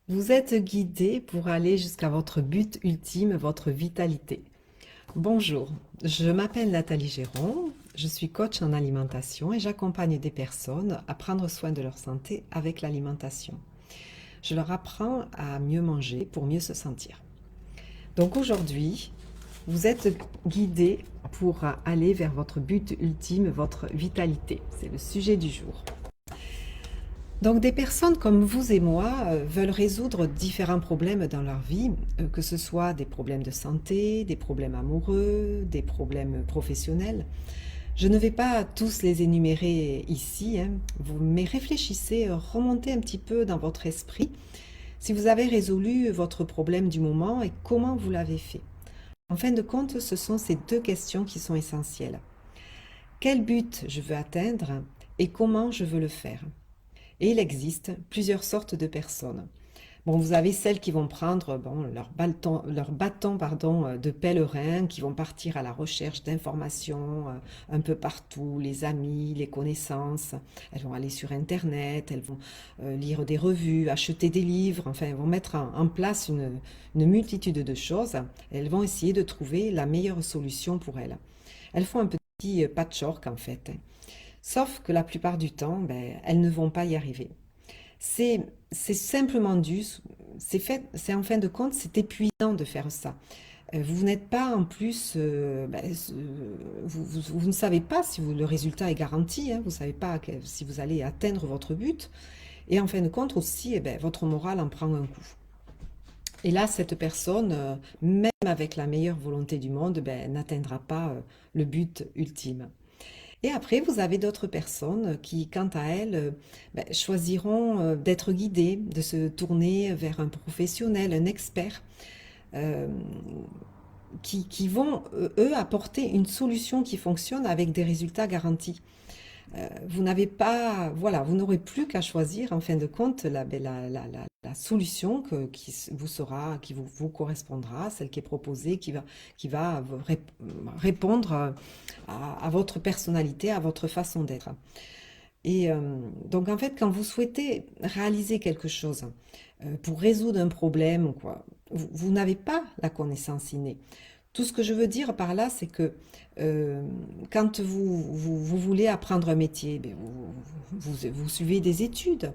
Vous êtes guidé pour aller jusqu'à votre but ultime, votre vitalité. Bonjour, je m'appelle Nathalie Géron, je suis coach en alimentation et j'accompagne des personnes à prendre soin de leur santé avec l'alimentation. Je leur apprends à mieux manger pour mieux se sentir. Donc aujourd'hui, vous êtes guidé pour aller vers votre but ultime, votre vitalité. C'est le sujet du jour. Donc des personnes comme vous et moi veulent résoudre différents problèmes dans leur vie, que ce soit des problèmes de santé, des problèmes amoureux, des problèmes professionnels. Je ne vais pas tous les énumérer ici, hein, mais réfléchissez, remontez un petit peu dans votre esprit si vous avez résolu votre problème du moment et comment vous l'avez fait. En fin de compte, ce sont ces deux questions qui sont essentielles. Quel but je veux atteindre et comment je veux le faire? Et il existe plusieurs sortes de personnes. Bon, vous avez celles qui vont prendre leur bâton de pèlerin, qui vont partir à la recherche d'informations un peu partout, les amis, les connaissances. Elles vont aller sur Internet, elles vont lire des revues, acheter des livres, enfin, elles vont mettre en place une multitude de choses. Elles vont essayer de trouver la meilleure solution pour elles. Elles font un petit patchwork en fait. Sauf que la plupart du temps, ben, elles ne vont pas y arriver. C'est, c'est simplement dû, c'est en fin de compte, c'est épuisant de faire ça. Vous n'êtes pas en plus, vous ne savez pas si le résultat est garanti, hein, vous ne savez pas si vous allez atteindre votre but. Et en fin de compte aussi, eh ben, votre morale en prend un coup. Et là, cette personne, même avec la meilleure volonté du monde, ben, n'atteindra pas le but ultime. Et après, vous avez d'autres personnes qui, quant à elles, ben, choisiront d'être guidées, de se tourner vers un professionnel, un expert, euh, qui vont, eux, apporter une solution qui fonctionne avec des résultats garantis. Vous n'avez pas, voilà, vous n'aurez plus qu'à choisir, en fin de compte, la solution vous sera, vous correspondra, celle qui est proposée, qui va répondre à votre personnalité, à votre façon d'être. Et donc, en fait, quand vous souhaitez réaliser quelque chose pour résoudre un problème ou quoi, vous n'avez pas la connaissance innée. Tout ce que je veux dire par là, c'est que euh, quand vous voulez apprendre un métier, ben, vous suivez des études.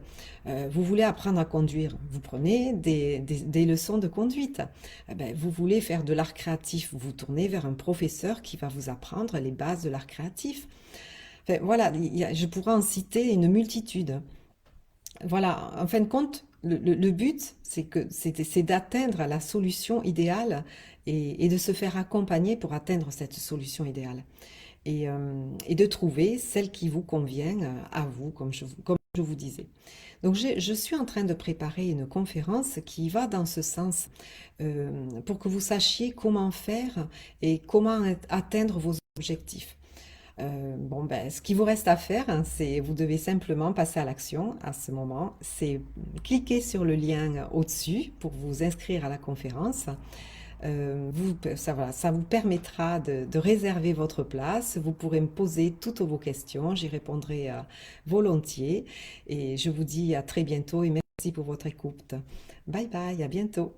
Vous voulez apprendre à conduire, vous prenez des leçons de conduite. Ben, vous voulez faire de l'art créatif, vous tournez vers un professeur qui va vous apprendre les bases de l'art créatif. Enfin, voilà, je pourrais en citer une multitude. Voilà, en fin de compte, le but, c'est d'atteindre la solution idéale et de se faire accompagner pour atteindre cette solution idéale. Et de trouver celle qui vous convient à vous, comme je vous disais. Donc, je suis en train de préparer une conférence qui va dans ce sens pour que vous sachiez comment faire et comment atteindre vos objectifs. Bon, ben, ce qui vous reste à faire, hein, c'est vous devez simplement passer à l'action à ce moment. C'est cliquer sur le lien au-dessus pour vous inscrire à la conférence. Voilà, ça vous permettra de réserver votre place. Vous pourrez me poser toutes vos questions. J'y répondrai volontiers. Et je vous dis à très bientôt et merci pour votre écoute. Bye bye, à bientôt.